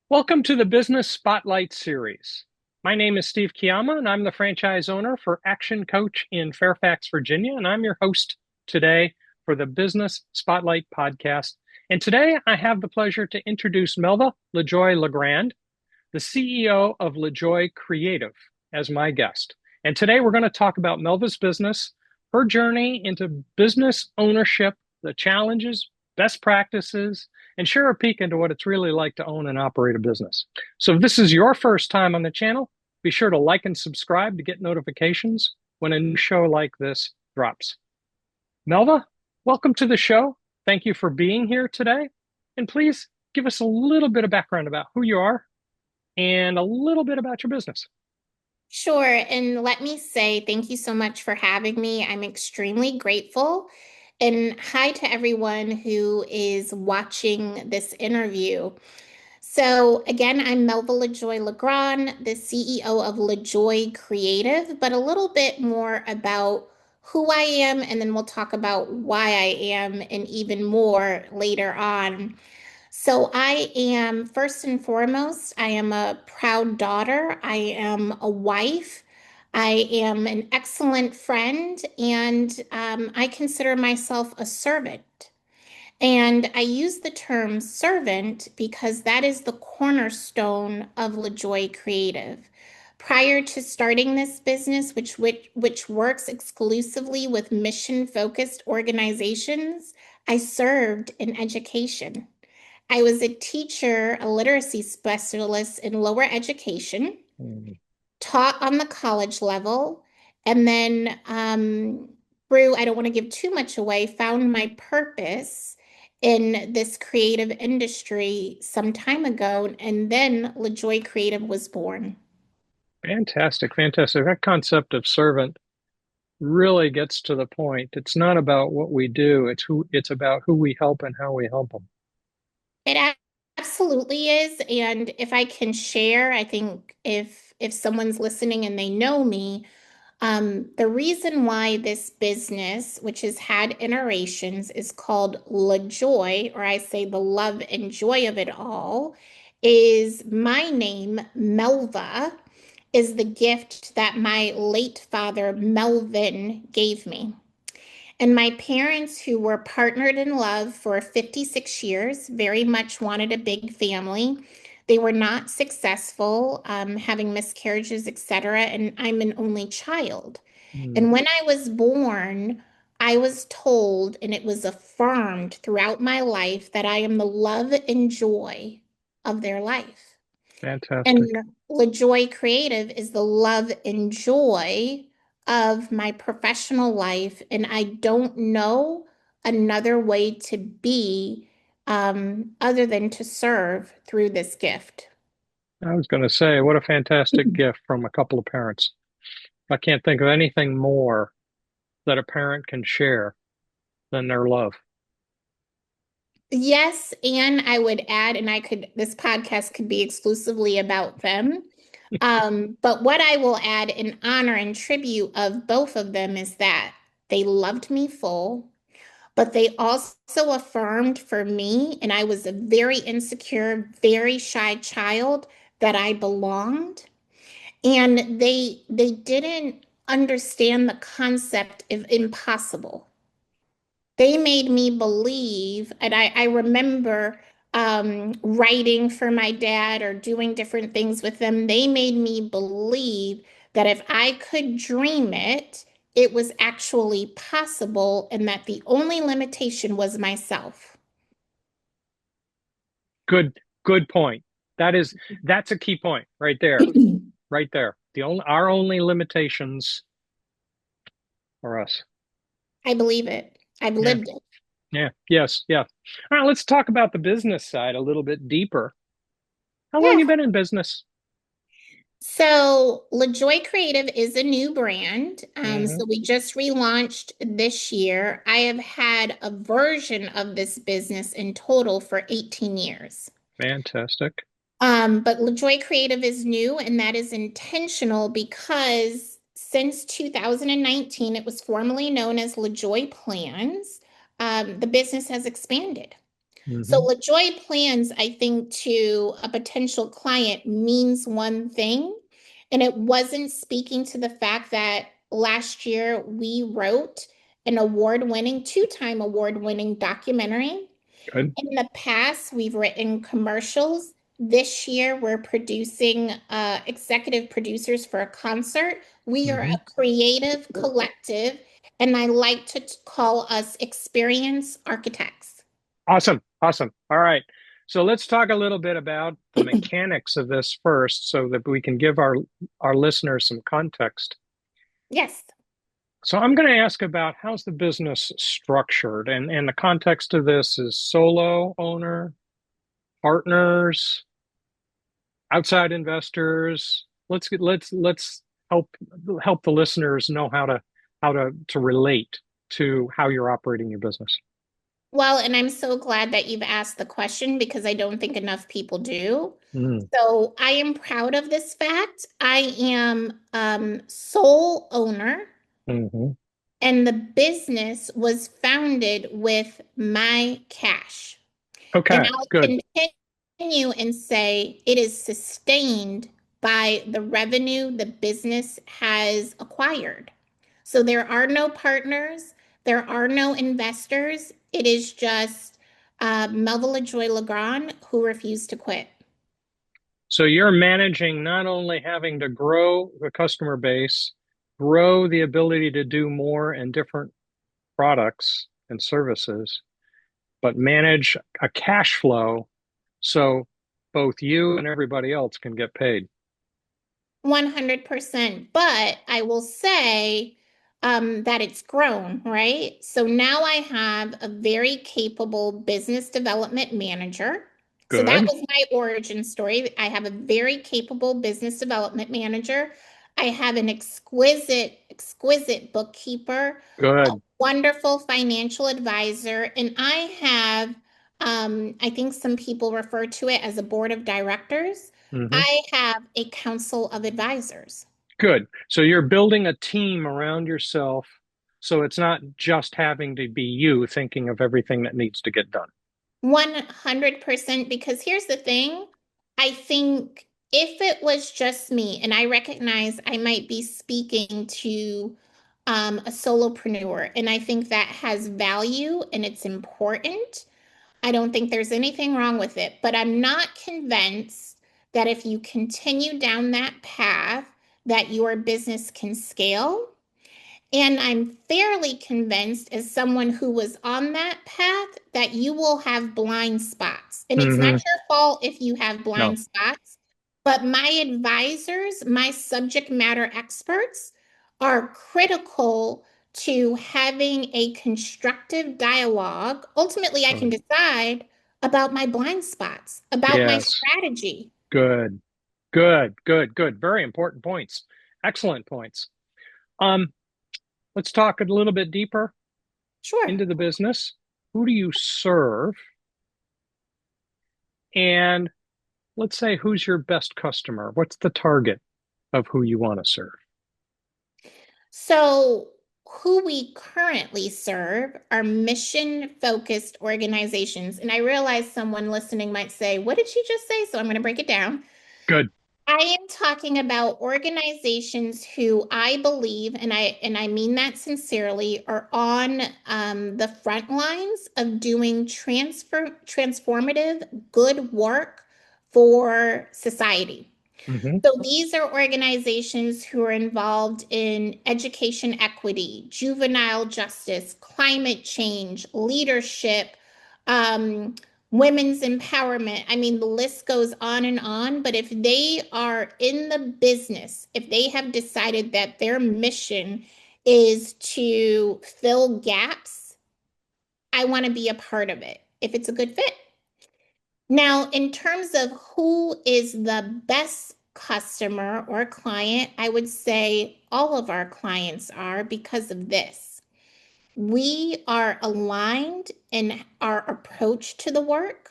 Welcome to the Business Spotlight Series. My name is Steve Chiama, and I'm the franchise owner for Action Coach in Fairfax, Virginia, and I'm your host today for the Business Spotlight podcast. And today I have the pleasure to introduce Melva LeJoy LeGrand, the CEO of LeJoy Creative, as my guest. And today we're going to talk about Melva's business, her journey into business ownership, the challenges, best practices, and share a peek into what it's really like to own and operate a business. So if this is your first time on the channel, be sure to like and subscribe to get notifications when a new show like this drops. Melva, welcome to the show. Thank you for being here today. And please give us a little bit of background about who you are and a little bit about your business. Sure. And let me say thank you so much for having me. I'm extremely grateful. And hi to everyone who is watching this interview. So, again, I'm Melva LeJoy LeGrand, the CEO of LeJoy Creative, but a little bit more about who I am, and then we'll talk about why I am, and even more later on. So I am, first and foremost, I am a proud daughter. I am a wife. I am an excellent friend, and I consider myself a servant. And I use the term servant because that is the cornerstone of LaJoy Creative. Prior to starting this business, which works exclusively with mission-focused organizations, I served in education. I was a teacher, a literacy specialist in lower education, Mm. taught on the college level, and then I don't want to give too much away, found my purpose in this creative industry some time ago, and then LaJoy Creative was born. Fantastic, fantastic. That concept of servant really gets to the point. It's not about what we do, it's about who we help and how we help them. Absolutely is. And if I can share, I think if someone's listening and they know me, the reason why this business, which has had iterations, is called LaJoy, or I say the love and joy of it all, is my name, Melva, is the gift that my late father, Melvin, gave me. And my parents, who were partnered in love for 56 years, very much wanted a big family. They were not successful, having miscarriages, etc. And I'm an only child. Mm. And when I was born, I was told, and it was affirmed throughout my life, that I am the love and joy of their life. And Fantastic. LaJoy Creative is the love and joy of my professional life. And I don't know another way to be other than to serve through this gift. I was going to say, what a fantastic gift from a couple of parents. I can't think of anything more that a parent can share than their love. Yes, and I would add, and this podcast could be exclusively about them. But what I will add in honor and tribute of both of them is that they loved me full, but they also affirmed for me, and I was a very insecure, very shy child, that I belonged. And they didn't understand the concept of impossible. They made me believe, and I remember writing for my dad or doing different things with them. They made me believe that if I could dream it, it was actually possible, and that the only limitation was myself. Good point. That's a key point right there, right there. Our only limitations are us. I believe it. I've Yeah, lived it. yeah, yes, yeah. All right, let's talk about the business side a little bit deeper. How long Yeah. you been in business? So, LaJoy Creative is a new brand. Hmm. So we just relaunched this year. I have had a version of this business in total for 18 years. Fantastic. But LaJoy Creative is new, and that is intentional because since 2019, it was formerly known as LaJoy Plans. The business has expanded. So Hmm. LaJoy plans, I think, to a potential client means one thing, and it wasn't speaking to the fact that last year we wrote an award-winning, two-time award-winning documentary. Good. In the past, we've written commercials. This year, we're producing executive producers for a concert. We are Hmm. a creative collective, and I like to call us experience architects. Awesome. Awesome. All right. So let's talk a little bit about the mechanics of this first so that we can give our listeners some context. Yes. So I'm going to ask about how's the business structured, and the context of this is solo owner, partners, outside investors. Let's help the listeners know how to relate to how you're operating your business. Well, and I'm so glad that you've asked the question because I don't think enough people do. Mm. So I am proud of this fact. I am sole owner, Hmm. and the business was founded with my cash. And Okay, I'll good. continue and say it is sustained by the revenue the business has acquired. So there are no partners, there are no investors. It is just Melva LeJoy LeGrand who refused to quit. So you're managing not only having to grow the customer base, grow the ability to do more and different products and services, but manage a cash flow so both you and everybody else can get paid. 100%. But I will say that it's grown, right? So now I have a very capable business development manager. So that Good, was my origin story. I have a very capable business development manager. I have an exquisite bookkeeper, a good. wonderful financial advisor, and I think some people refer to it as a board of directors. Hmm. I have a council of advisors. Good. So you're building a team around yourself. So it's not just having to be you thinking of everything that needs to get done. 100%. Because here's the thing, I think if it was just me, and I recognize I might be speaking to a solopreneur, and I think that has value and it's important. I don't think there's anything wrong with it, but I'm not convinced that if you continue down that path, that your business can scale. And I'm fairly convinced, as someone who was on that path, that you will have blind spots. And it's not Hmm. your fault if you have No. blind spots, but my advisors, my subject matter experts, are critical to having a constructive dialogue. Ultimately, I can Good. decide about my blind spots, about my Yes. strategy. Good. Good. Good. Good. Very important points. Excellent points. Um, let's talk a little bit deeper Sure. into the business. Who do you serve? And let's say who's your best customer? What's the target of who you want to serve? So, who we currently serve are mission-focused organizations. And I realize someone listening might say, what did she just say? So I'm going to break it down. Good. I am talking about organizations who I believe, and I mean that sincerely, are on the front lines of doing transformative good work for society. Hmm. So these are organizations who are involved in education equity, juvenile justice, climate change, leadership, um, women's empowerment. I mean, the list goes on and on. But if they are in the business, if they have decided that their mission is to fill gaps, I want to be a part of it if it's a good fit. Now, in terms of who is the best customer or client, I would say all of our clients are because of this. We are aligned in our approach to the work.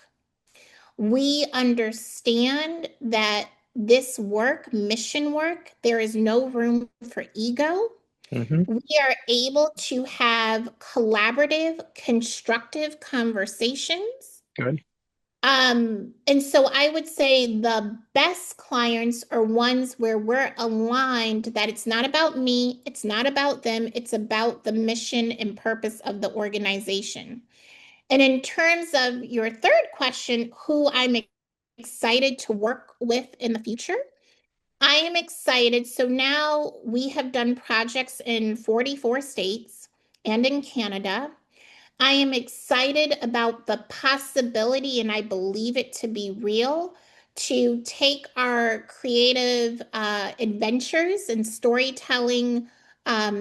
We understand that this work, mission work, there is no room for ego. Hmm. We are able to have collaborative, constructive conversations. Good. And so I would say the best clients are ones where we're aligned that it's not about me, it's not about them, it's about the mission and purpose of the organization. And in terms of your third question, who I'm excited to work with in the future, I am excited. So now we have done projects in 44 states and in Canada. I am excited about the possibility, and I believe it to be real, to take our creative adventures and storytelling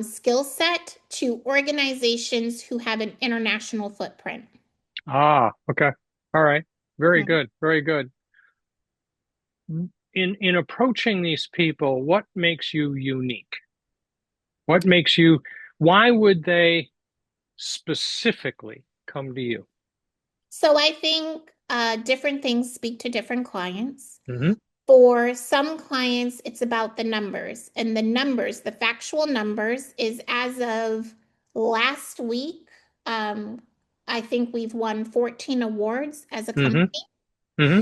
skill set to organizations who have an international footprint. Ah, okay. All right. Very Mhm. good. Very good. In approaching these people, what makes you unique? What makes you, why would they specifically come to you? So I think different things speak to different clients. Hmm. For some clients, it's about the numbers, and the numbers, the factual numbers, is as of last week. Um, I think we've won 14 awards as a Hmm. company. Hmm.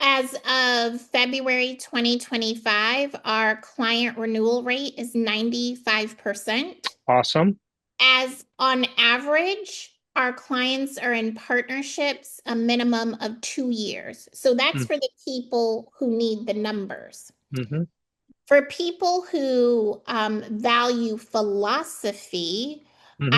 As of February 2025, our client renewal rate is 95%. Awesome. As on average, our clients are in partnerships a minimum of 2 years. So that's for the people who need the numbers. Mm-hmm. For people who value philosophy, Hmm.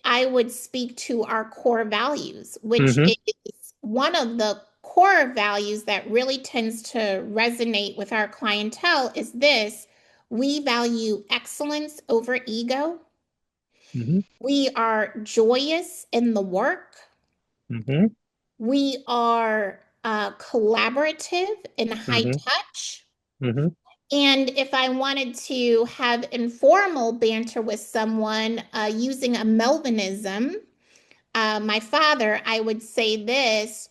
I would speak to our core values, which Hmm. is one of the core values that really tends to resonate with our clientele is this: we value excellence over ego. Hmm. We are joyous in the work. Hmm. We are collaborative and high Hmm. touch. Hmm. And if I wanted to have informal banter with someone using a Melvinism, my father, I would say this: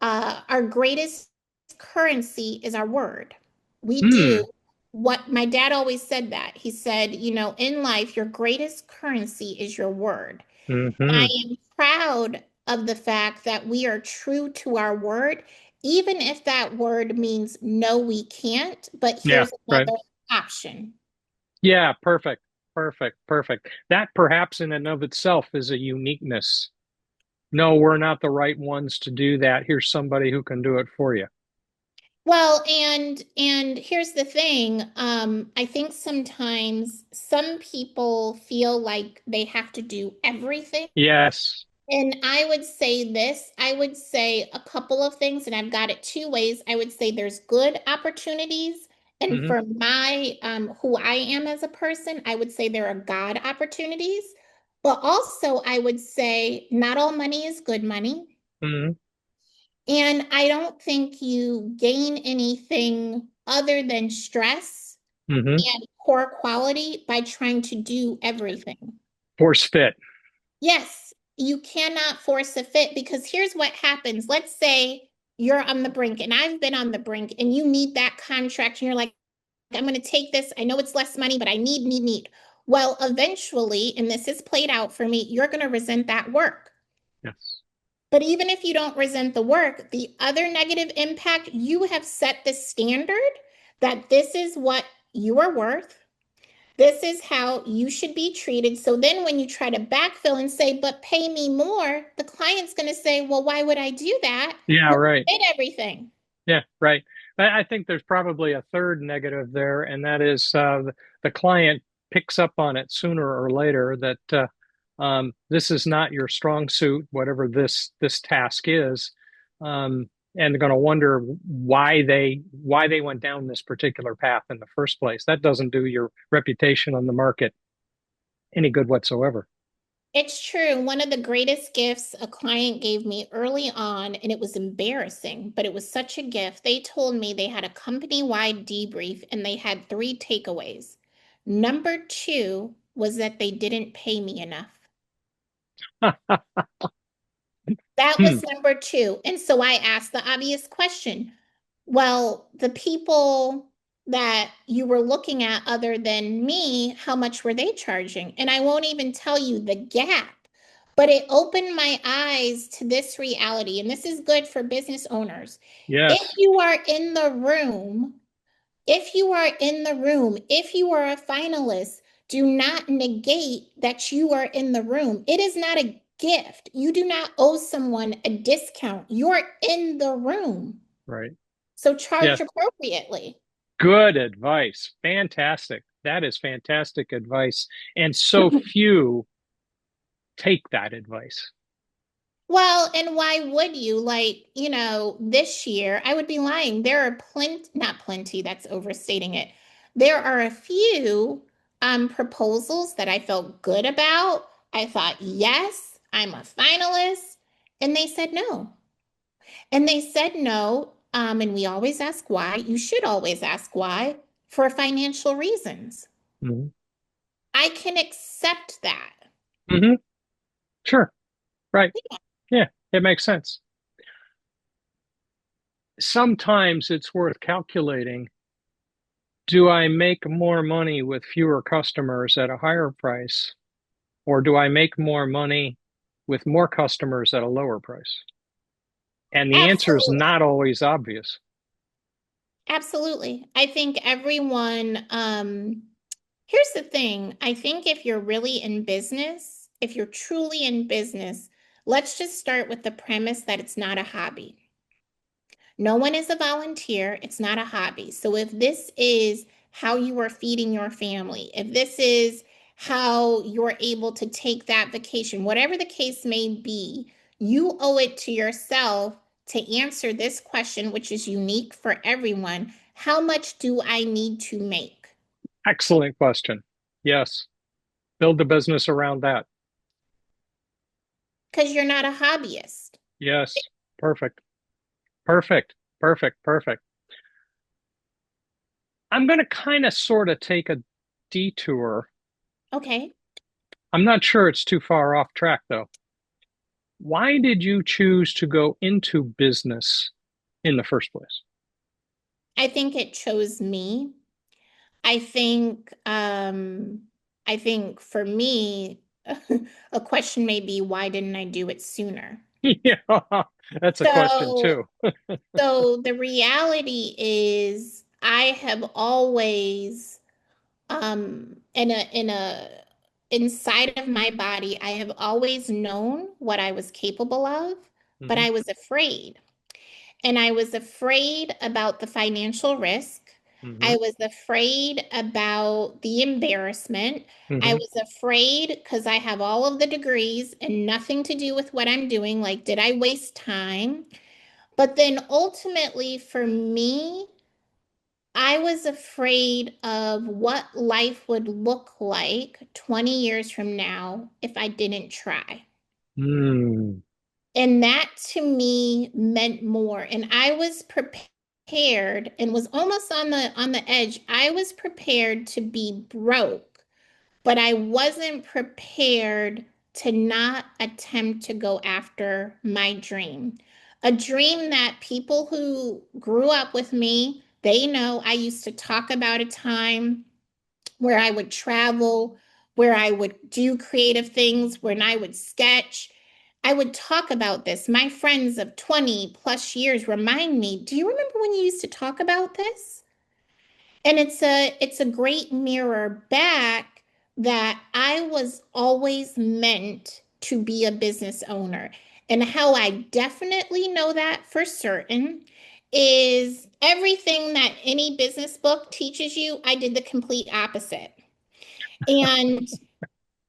our greatest currency is our word. We do Hmm. what my dad always said that. He said, in life, your greatest currency is your word. I Hmm. am proud of the fact that we are true to our word, even if that word means no, we can't, but Yeah, here's right. another option. Yeah, perfect. Perfect. Perfect. That perhaps in and of itself is a uniqueness. No, we're not the right ones to do that. Here's somebody who can do it for you. Well, and here's the thing. I think sometimes some people feel like they have to do everything. Yes. And I would say this, I would say a couple of things, and I've got it two ways. I would say there's good opportunities. And Hmm. for my who I am as a person, I would say there are God opportunities. But also I would say not all money is good money. Hmm. And I don't think you gain anything other than stress Hmm. and poor quality by trying to do everything. Force fit. Yes, you cannot force a fit because here's what happens. Let's say you're on the brink, and I've been on the brink, and you need that contract, and you're like, I'm going to take this. I know it's less money, but I need. Well, eventually, and this has played out for me, you're going to resent that work. Yes. But even if you don't resent the work, the other negative impact, you have set the standard that this is what you are worth. This is how you should be treated. So then when you try to backfill and say, but pay me more, the client's going to say, well, why would I do that Yeah, when right. you did everything? Yeah, right. I think there's probably a third negative there, and that is the client picks up on it sooner or later that this is not your strong suit, whatever this task is, and they're going to wonder why they went down this particular path in the first place. That doesn't do your reputation on the market any good whatsoever. It's true. One of the greatest gifts a client gave me early on, and it was embarrassing, but it was such a gift. They told me they had a company-wide debrief and they had three takeaways. Number two was that they didn't pay me enough. That Hmm. was number two. And so I asked the obvious question. Well, the people that you were looking at other than me, how much were they charging? And I won't even tell you the gap. But it opened my eyes to this reality, and this is good for business owners. If Yes. you are in the room, if you are in the room, if you are a finalist, do not negate that you are in the room. It is not a gift. You do not owe someone a discount. You're in the room. Right. So Yeah. charge appropriately. Good advice. Fantastic. That is fantastic advice. And so few take that advice. Well, and why would you? Like, this year, I would be lying. There are plenty, not plenty, that's overstating it. There are a few proposals that I felt good about. I thought, yes, I'm a finalist. And they said no. And they said no. And we always ask why. You should always ask why for financial reasons. Hmm. I can accept that. Hmm. Sure. Right. Yeah. It makes sense. Sometimes it's worth calculating. Do I make more money with fewer customers at a higher price, or do I make more money with more customers at a lower price? And the answer is Absolutely. not always obvious. Absolutely. I think everyone, here's the thing. I think if you're really in business, if you're truly in business, let's just start with the premise that it's not a hobby. No one is a volunteer. It's not a hobby. So if this is how you are feeding your family, if this is how you're able to take that vacation, whatever the case may be, you owe it to yourself to answer this question, which is unique for everyone. How much do I need to make? Excellent question. Yes. Build the business around that. Because you're not a hobbyist. Yes. Perfect. Perfect. Perfect. Perfect. I'm going to kind of sort of take a detour. Okay. I'm not sure it's too far off track, though. Why did you choose to go into business in the first place? I think it chose me. I think I think for me a question may be why didn't I do it sooner? Yeah, that's a question So too. so the reality is I have always in a inside of my body I have always known what I was capable of, but Hmm. I was afraid. And I was afraid about the financial risk. Hmm. I was afraid about the embarrassment. I Hmm. was afraid because I have all of the degrees and nothing to do with what I'm doing. Like, did I waste time? But then ultimately, for me, I was afraid of what life would look like 20 years from now if I didn't try. Mm. And that to me meant more. And I was prepared and was almost on the edge. I was prepared to be broke, but I wasn't prepared to not attempt to go after my dream. A dream that people who grew up with me, they know I used to talk about a time where I would travel, where I would do creative things, when I would sketch. I would talk about this. My friends of 20 plus years remind me, do you remember when you used to talk about this? And it's a great mirror back that I was always meant to be a business owner. And how I definitely know that for certain is everything that any business book teaches you, I did the complete opposite. And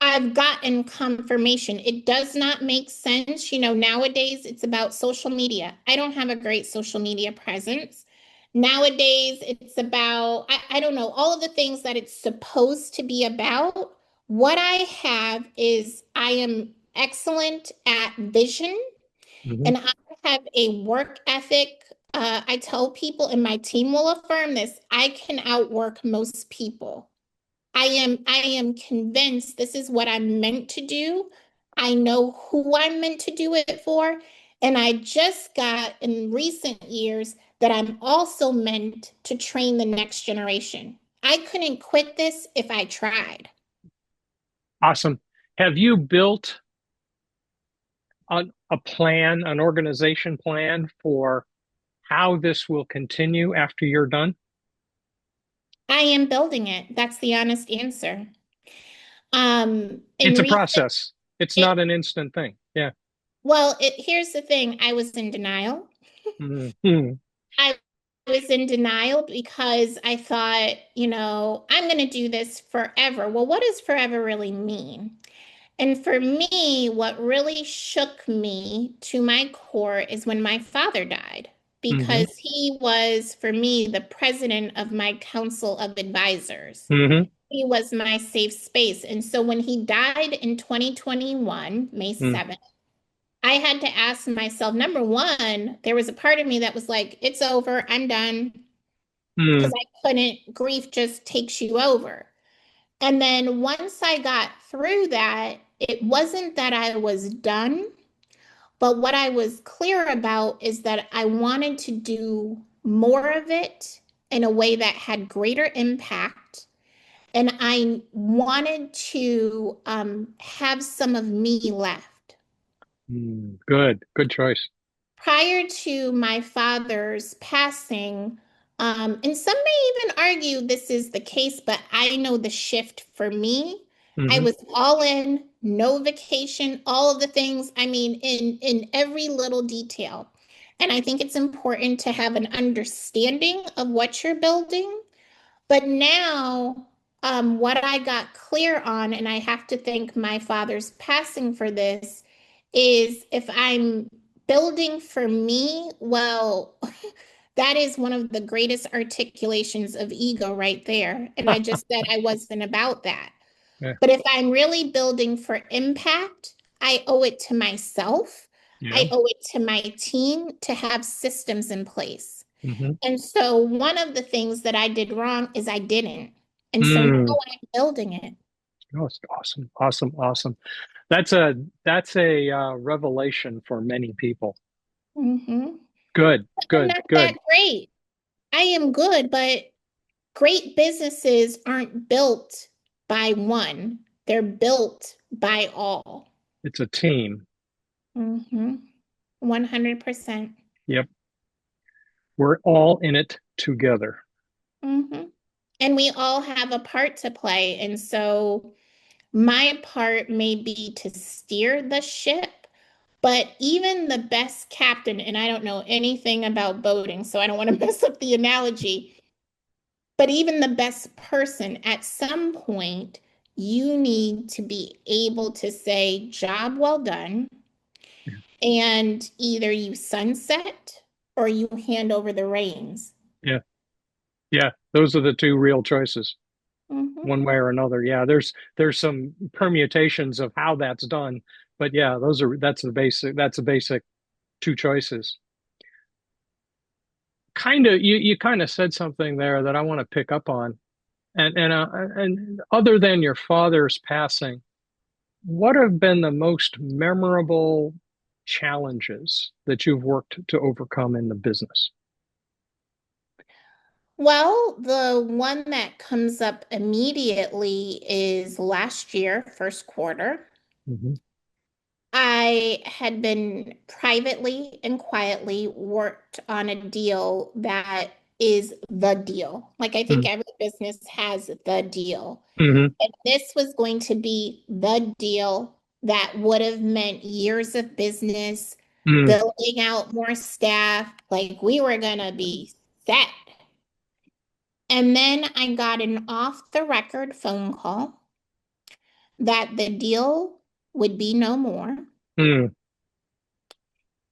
I've gotten confirmation. It does not make sense. Nowadays it's about social media. I don't have a great social media presence. Nowadays it's about, I don't know, all of the things that it's supposed to be about. What I have is I am excellent at vision Hmm. and I have a work ethic. I tell people, and my team will affirm this, I can outwork most people. I am convinced this is what I'm meant to do. I know who I'm meant to do it for. And I just got in recent years that I'm also meant to train the next generation. I couldn't quit this if I tried. Awesome. Have you built a plan, an organization plan for how this will continue after you're done? I am building it. That's the honest answer. In It's a recent, process. It's it, not an instant thing. Yeah. here's the thing. I was in denial. Mm-hmm. I was in denial because I thought, I'm going to do this forever. Well, what does forever really mean? And for me, what really shook me to my core is when my father died, Mm-hmm. because he was, for me, the president of my council of advisors. Mm-hmm. He was my safe space. And so when he died in 2021, May 7th, I had to ask myself, number one, there was a part of me that was like, it's over, I'm done, because Mm-hmm. I couldn't, grief just takes you over. And then once I got through that, it wasn't that I was done, but what I was clear about is that I wanted to do more of it in a way that had greater impact. And I wanted to have some of me left. Good. Good choice. Prior to my father's passing, and some may even argue this is the case, but I know the shift for me. I Mm-hmm. was all in, no vacation, all of the things. I mean, in every little detail. And I think it's important to have an understanding of what you're building. But now, what I got clear on, and I have to thank my father's passing for this, is if I'm building for me, well, that is one of the greatest articulations of ego right there. And I just said I wasn't about that. Yeah. But if I'm really building for impact, I owe it to myself. Yeah. I owe it to my team to have systems in place. Mm-hmm. And so one of the things that I did wrong is I didn't. And so now Mm. I'm building it. Oh, it's awesome. Awesome. Awesome. That's a revelation for many people. Hmm. Good. I'm Good. not that Good. great. I am good, but great businesses aren't built by one. They're built by all. It's a team. 100%. Yep. We're all in it together. hmm And we all have a part to play. And so my part may be to steer the ship. But even the best captain, and I don't know anything about boating, so I don't want to mess up the analogy, but even the best person, at some point, you need to be able to say, job well done, and either you sunset or you hand over the reins. Yeah. Yeah. Those are the two real choices, Mhm. one way or another. Yeah. There's some permutations of how that's done, but yeah, that's the basic two choices. You kind of said something there that I want to pick up on. And other than your father's passing, what have been the most memorable challenges that you've worked to overcome in the business? Well, the one that comes up immediately is last year, first quarter. Hmm. I had been privately and quietly worked on a deal that is the deal. Like I think every business has the deal. Mm-hmm. And this was going to be the deal that would have meant years of business, Mm-hmm. building out more staff. Like we were going to be set. And then I got an off the record phone call that the deal would be no more. Mm-hmm.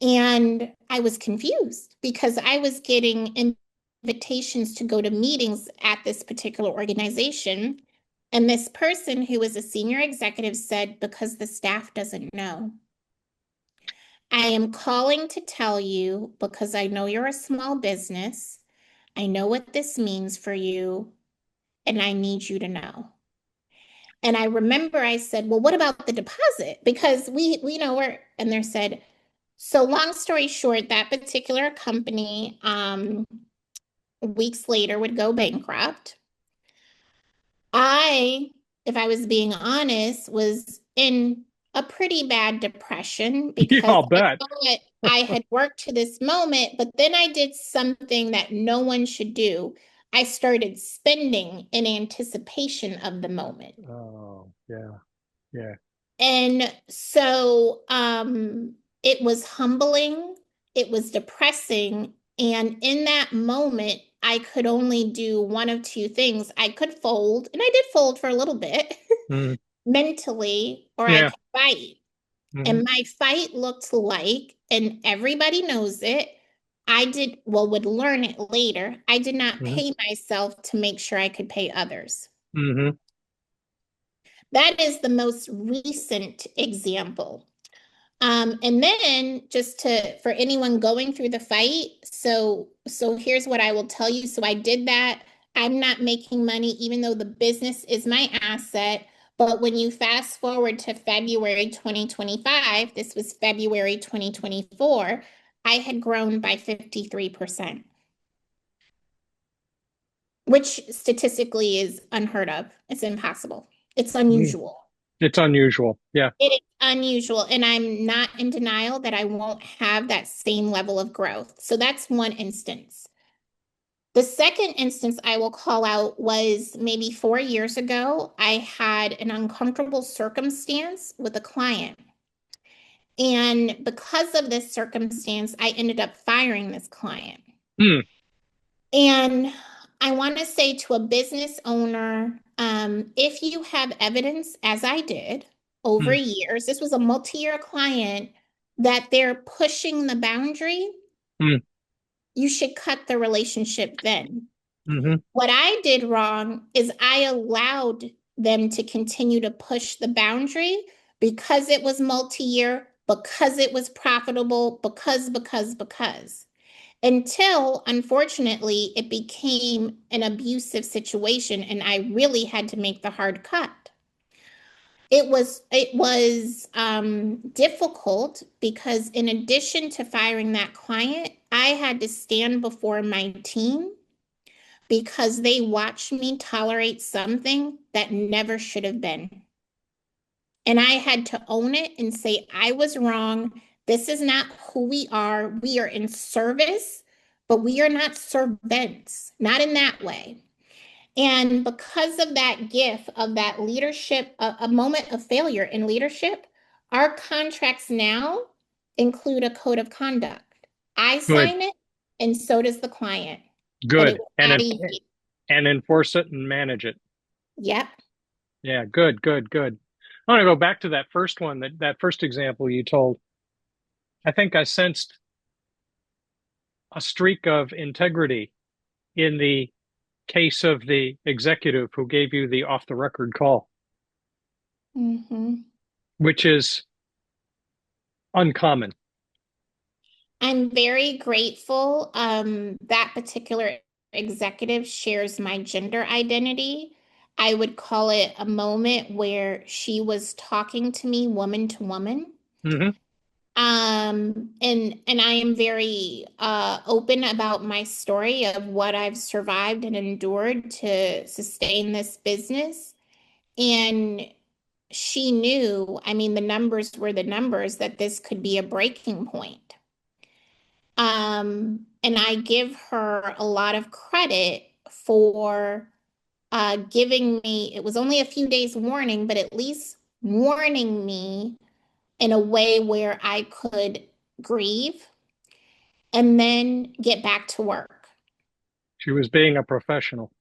And I was confused because I was getting invitations to go to meetings at this particular organization. And this person who was a senior executive said, because the staff doesn't know. I am calling to tell you because I know you're a small business. I know what this means for you, and I need you to know. And I remember I said, well, what about the deposit? Because we know we're, and they said, so long story short, that particular company, weeks later would go bankrupt. I, if I was being honest, was in a pretty bad depression Yeah, because I'll I bet. thought I had worked to this moment, but then I did something that no one should do. I started spending in anticipation of the moment. Oh, yeah, yeah. And so it was humbling, it was depressing, and in that moment, I could only do one of two things. I could fold, and I did fold for a little bit Mm, mentally, or I yeah. could fight. Hmm. And my fight looked like, and everybody knows it, I did, well, would learn it later. I did not Hmm. pay myself to make sure I could pay others. Hmm. That is the most recent example. And then just to for anyone going through the fight, so here's what I will tell you. So I did that. I'm not making money, even though the business is my asset. But when you fast forward to February 2025, this was February 2024, I had grown by 53%, which statistically is unheard of. It's impossible. It's Mm. unusual. It's unusual. Yeah. It is unusual, and I'm not in denial that I won't have that same level of growth. So that's one instance. The second instance I will call out was maybe 4 years ago. I had an uncomfortable circumstance with a client. And because of this circumstance, I ended up firing this client. Mm, And I want to say to a business owner, if you have evidence, as I did over mm, years, this was a multi-year client that they're pushing the boundary, mm, you should cut the relationship then. hmm. What I did wrong is I allowed them to continue to push the boundary because it was multi-year, because it was profitable, because until unfortunately it became an abusive situation and I really had to make the hard cut. It was difficult because in addition to firing that client, I had to stand before my team because they watched me tolerate something that never should have been. And I had to own it and say, I was wrong. This is not who we are. We are in service, but we are not servants, not in that way. And because of that gift of that leadership, a moment of failure in leadership, our contracts now include a code of conduct. I Good. sign it, and so does the client. But it Good. was not easy. And enforce it and manage it. Yep. Yeah. Good. Good. Good. I want to go back to that first one, that first example you told. I think I sensed a streak of integrity in the case of the executive who gave you the off the record call, Hmm. which is uncommon. I'm very grateful. That particular executive shares my gender identity. I would call it a moment where she was talking to me woman to woman. Hmm. And I am very open about my story of what I've survived and endured to sustain this business. And she knew, I mean, the numbers were the numbers that this could be a breaking point. And I give her a lot of credit for giving me, it was only a few days warning, but at least warning me in a way where I could grieve and then get back to work. She was being a professional.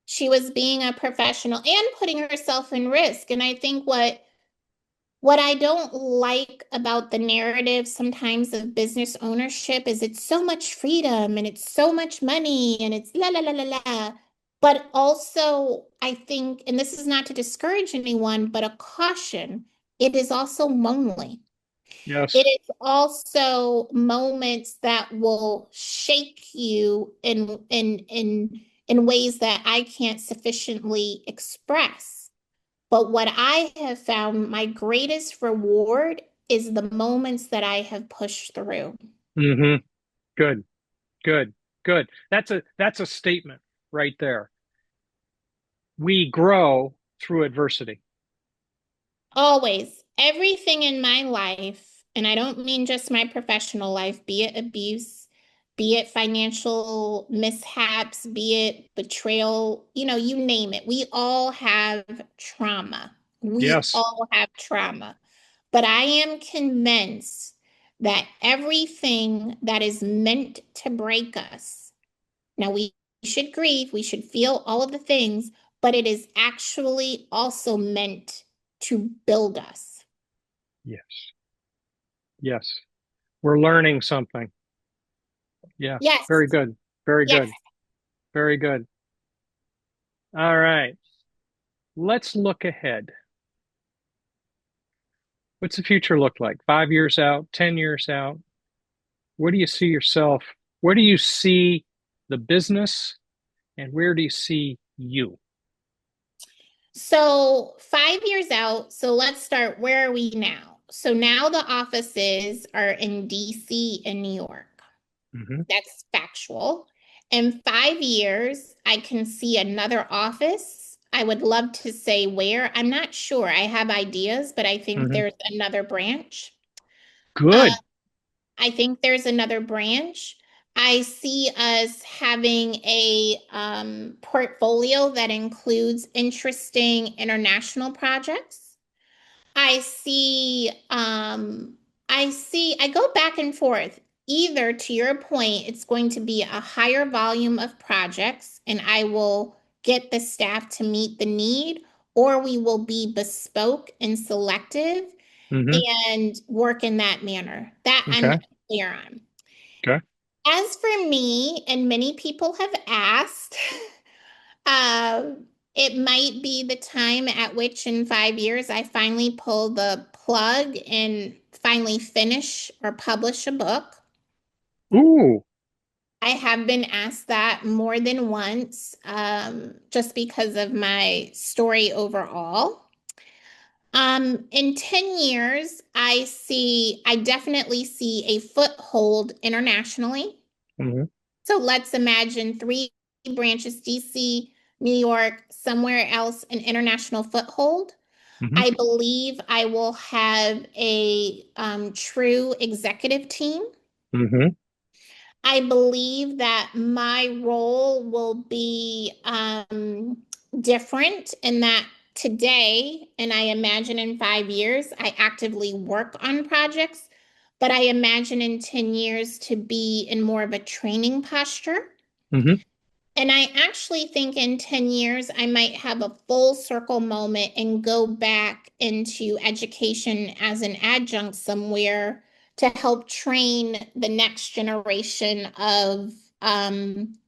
She was being a professional and putting herself in risk. And I think what I don't like about the narrative sometimes of business ownership is it's so much freedom and it's so much money and it's la la la la la. But also, I think, and this is not to discourage anyone, but a caution, it is also lonely. It Yes. is also moments that will shake you in ways that I can't sufficiently express. But what I have found my greatest reward is the moments that I have pushed through. Hmm. Good. Good. Good. That's a statement right there. We grow through adversity. Always. everything in my life, and I don't mean just my professional life, be it abuse, be it financial mishaps, be it betrayal, you name it. We all have trauma. We Yes. all have trauma. But I am convinced that everything that is meant to break us, now we should grieve, we should feel all of the things, but it is actually also meant to build us. Yes. Yes. We're learning something. Yes. Yes, Very good. Very yes. good. Very good. All right. Let's look ahead. What's the future look like? 5 years out, 10 years out? Where do you see yourself? Where do you see the business and where do you see you? So 5 years out, so let's start. Where are we now? So now the offices are in DC and New York. Hmm. That's factual. In 5 years, I can see another office. I would love to say where. I'm not sure. I have ideas, but I think Hmm. there's another branch. Uh, Good. I think there's another branch. I see us having a portfolio that includes interesting international projects. I see, I go back and forth. Either to your point, it's going to be a higher volume of projects, and I will get the staff to meet the need, or we will be bespoke and selective Hmm. and work in that manner. That I'm Okay. clear on. Okay. As for me, and many people have asked, it might be the time at which in 5 years I finally pull the plug and finally finish or publish a book. Ooh. I have been asked that more than once, just because of my story overall. In 10 years, I definitely see a foothold internationally. Hmm. So let's imagine three branches, DC, New York, somewhere else, an international foothold. Hmm. I believe I will have a true executive team. Hmm. I believe that my role will be different in that today, and I imagine in 5 years, I actively work on projects, but I imagine in 10 years to be in more of a training posture. Hmm. And I actually think in 10 years, I might have a full circle moment and go back into education as an adjunct somewhere to help train the next generation of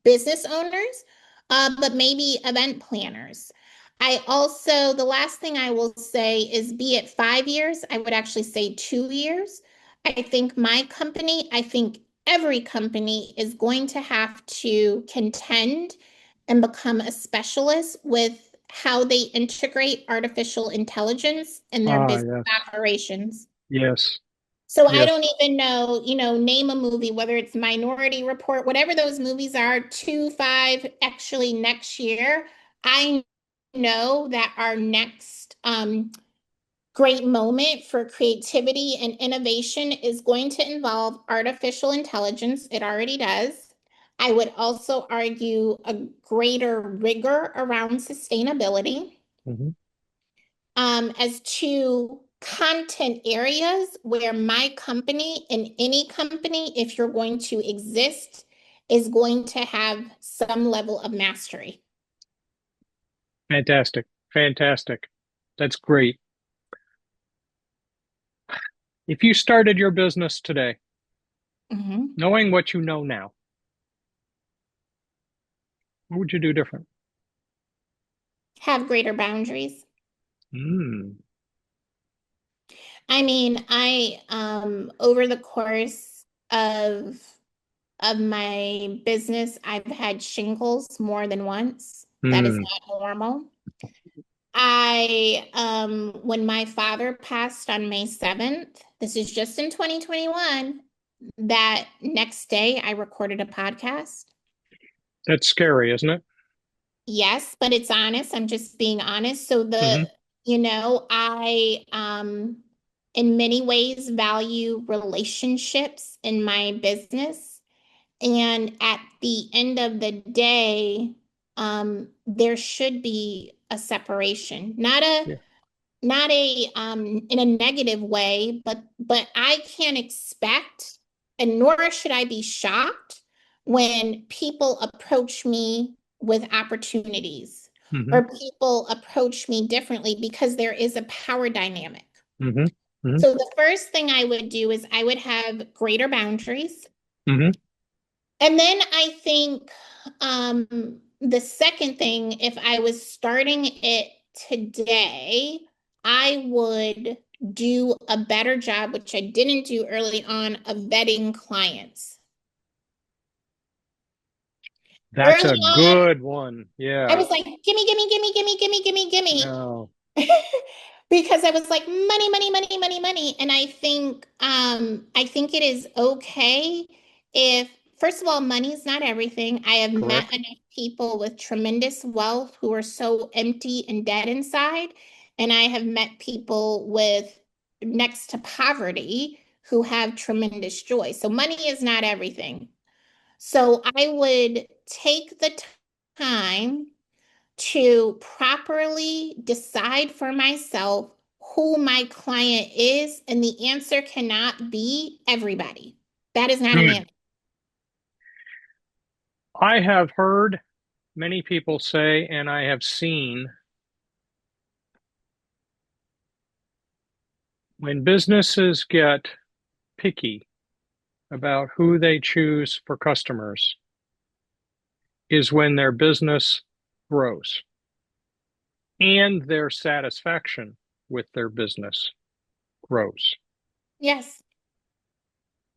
business owners, but maybe event planners. The last thing I will say is be it 5 years, I would actually say 2 years. I think my company, I think every company is going to have to contend and become a specialist with how they integrate artificial intelligence in their Ah, business yes. operations. Yes. So I Yes. don't even know, name a movie, whether it's Minority Report, whatever those movies are, 2, 5, actually next year. I know that our next great moment for creativity and innovation is going to involve artificial intelligence. It already does. I would also argue a greater rigor around sustainability. Hmm. As to content areas where my company and any company, if you're going to exist, is going to have some level of mastery. Fantastic. Fantastic. That's great. If you started your business today, Mhm. knowing what you know now, what would you do different? Have greater boundaries. Mm. I mean, I over the course of my business, I've had shingles more than once. That is Mm. not normal. When my father passed on May 7th, this is just in 2021, that next day I recorded a podcast. That's scary, isn't it? Yes, but it's honest. I'm just being honest. So Hmm. the, you know, I in many ways value relationships in my business. And at the end of the day, there should be a separation, Yeah. not a in a negative way, but I can't expect, and nor should I be shocked when people approach me with opportunities Mm-hmm. or people approach me differently because there is a power dynamic. Mm-hmm. Mm-hmm. So the first thing I would do is I would have greater boundaries. Mm-hmm. And then I think the second thing, if I was starting it today, I would do a better job, which I didn't do early on, of vetting clients. That's Early a on, good one. I Yeah. was like, gimme, gimme, gimme, gimme, gimme, gimme, gimme. No. Because I was like, money, money, money, money, money. And I think it is okay if, first of all, money is not everything. I have met Correct. enough people with tremendous wealth who are so empty and dead inside. And I have met people with next to poverty who have tremendous joy. So money is not everything. So I would take the time to properly decide for myself who my client is, and the answer cannot be everybody. That is not an Good. answer. I have heard many people say, and I have seen when businesses get picky about who they choose for customers is when their business grows and their satisfaction with their business grows. Yes.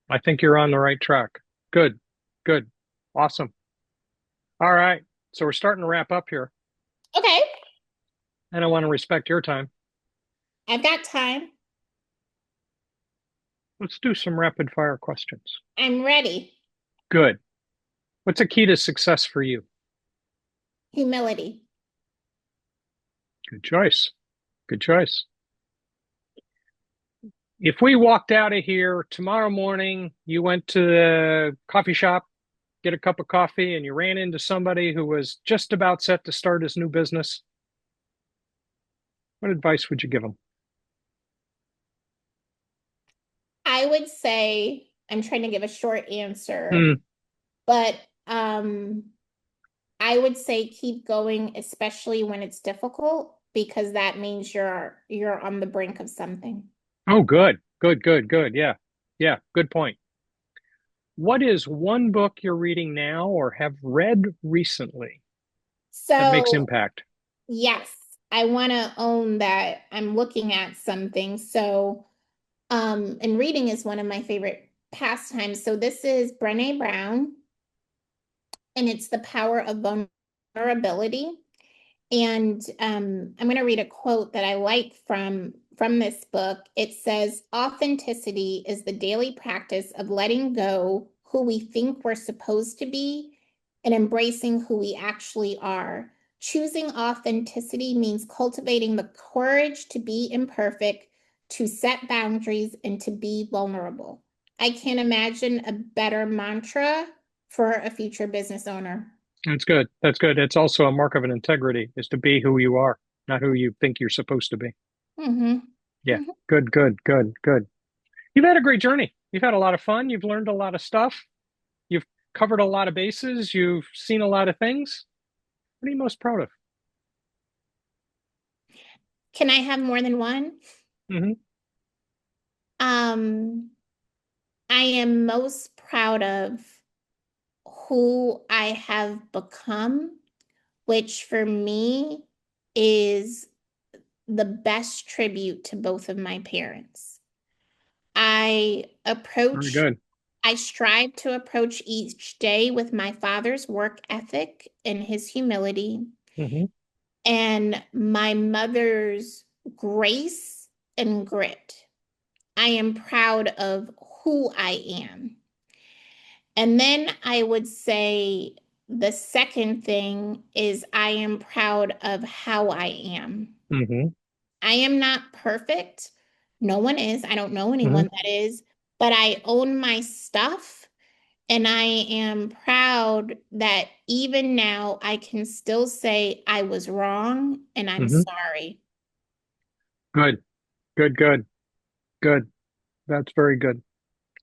I think you're on the right track. Good. Good. Awesome. All right. So we're starting to wrap up here, Okay. and I want to respect your time. I've got time. Let's do some rapid fire questions. I'm ready. Good. What's a key to success for you? Humility. Good choice. Good choice. If we walked out of here tomorrow morning, you went to the coffee shop, get a cup of coffee, and you ran into somebody who was just about set to start his new business, what advice would you give them? I would say, I'm trying to give a short answer, Hmm. but I would say keep going, especially when it's difficult, because that means you're on the brink of something. Oh, good. Good, good, good. Yeah. Yeah. Good point. What is one book you're reading now or have read recently that makes So impact? yes, I want to own that I'm looking at something. So, and reading is one of my favorite pastimes. So this is Brené Brown, and it's The Power of Vulnerability. And I'm going to read a quote that I like from this book. It says, "Authenticity is the daily practice of letting go who we think we're supposed to be and embracing who we actually are. Choosing authenticity means cultivating the courage to be imperfect, to set boundaries, and to be vulnerable." I can't imagine a better mantra for a future business owner. That's good. That's good. It's also a mark of an integrity is to be who you are, not who you think you're supposed to be. Hmm. Yeah. Good, good, good, good. You've had a great journey. You've had a lot of fun. You've learned a lot of stuff. You've covered a lot of bases. You've seen a lot of things. What are you most proud of? Can I have more than one? Hmm. Um, I am most proud of who I have become, which for me is the best tribute to both of my parents. I Very approach, good. I strive to approach each day with my father's work ethic and his humility, Hmm. and my mother's grace and grit. I am proud of who I am. And then I would say the second thing is I am proud of how I am. Hmm. I am not perfect, No one is. I don't know Hmm. anyone that is, but I own my stuff. And I am proud that even now I can still say I was wrong and I'm Hmm. sorry. Good, good, good, good. That's very good.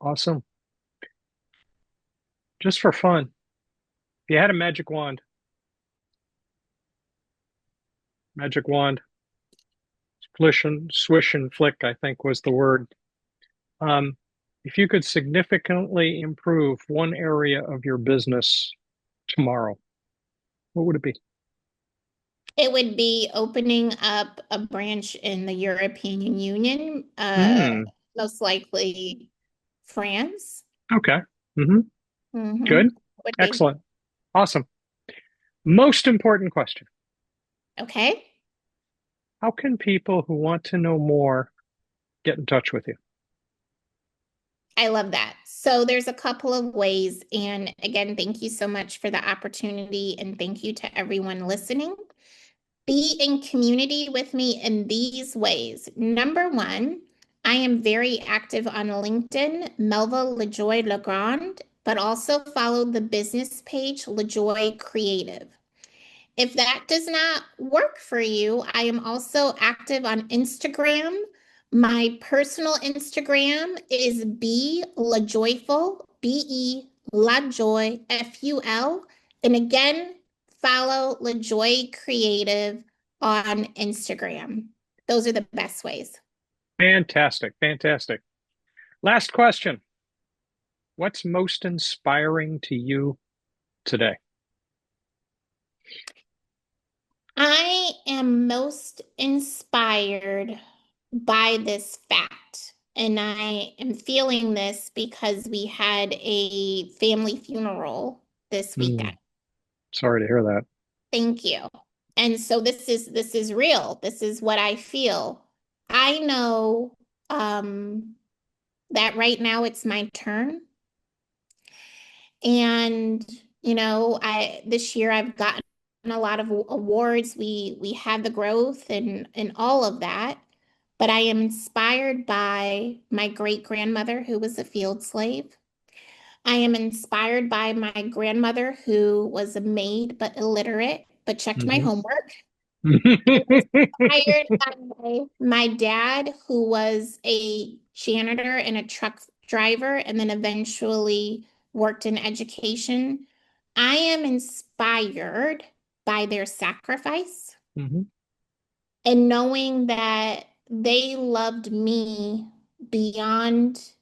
Awesome. Just for fun, if you had a magic wand, swish and flick, I think was the word. Um, if you could significantly improve one area of your business tomorrow, what would it be? It would be opening up a branch in the European Union, Hmm. most likely France. Okay. Hmm. Good. Would be. Excellent. Awesome. Most important question. Okay. How can people who want to know more get in touch with you? I love that. So there's a couple of ways. And again, thank you so much for the opportunity. And thank you to everyone listening. Be in community with me in these ways. Number one, I am very active on LinkedIn, Melva LeJoy LeGrand, but also follow the business page, LeJoy Creative. If that does not work for you, I am also active on Instagram. My personal Instagram is B LaJoyful, B-E LaJoy, F-U-L. And again, follow LaJoy Creative on Instagram. Those are the best ways. Fantastic. Fantastic. Last question. What's most inspiring to you today? I am most inspired by this fact. And I am feeling this because we had a family funeral this Hmm. weekend. Sorry to hear that. Thank you. And so this is real. This is what I feel. I know that right now it's my turn. And I this year I've gotten a lot of awards. We had the growth and all of that. But I am inspired by my great grandmother who was a field slave. I am inspired by my grandmother who was a maid but illiterate, but checked my Hmm. homework. Inspired by my dad who was a janitor and a truck driver and then eventually worked in education. I am inspired by their sacrifice Hmm. and knowing that they loved me beyond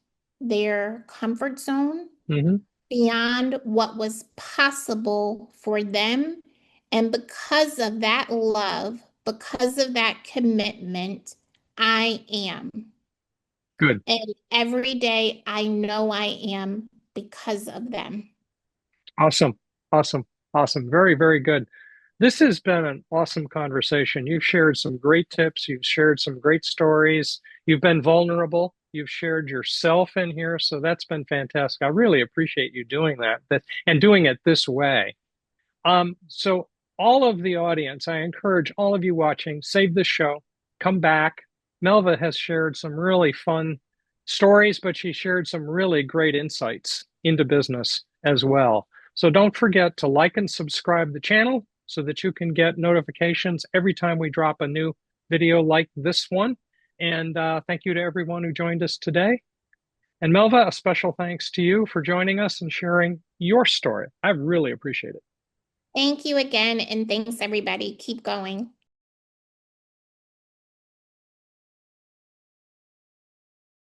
their comfort zone, Hmm. beyond what was possible for them. And because of that love, because of that commitment, I am. Good. And every day I know I am because of them. Awesome. Awesome. Awesome. Very, very good. This has been an awesome conversation. You've shared some great tips. You've shared some great stories. You've been vulnerable. You've shared yourself in here. So that's been fantastic. I really appreciate you doing that and doing it this way. So all of the audience, I encourage all of you watching, save this show, come back. Melva has shared some really fun stories, but she shared some really great insights into business as well. So don't forget to like and subscribe the channel so that you can get notifications every time we drop a new video like this one. And thank you to everyone who joined us today. And Melva, a special thanks to you for joining us and sharing your story. I really appreciate it. Thank you again. And thanks, everybody. Keep going.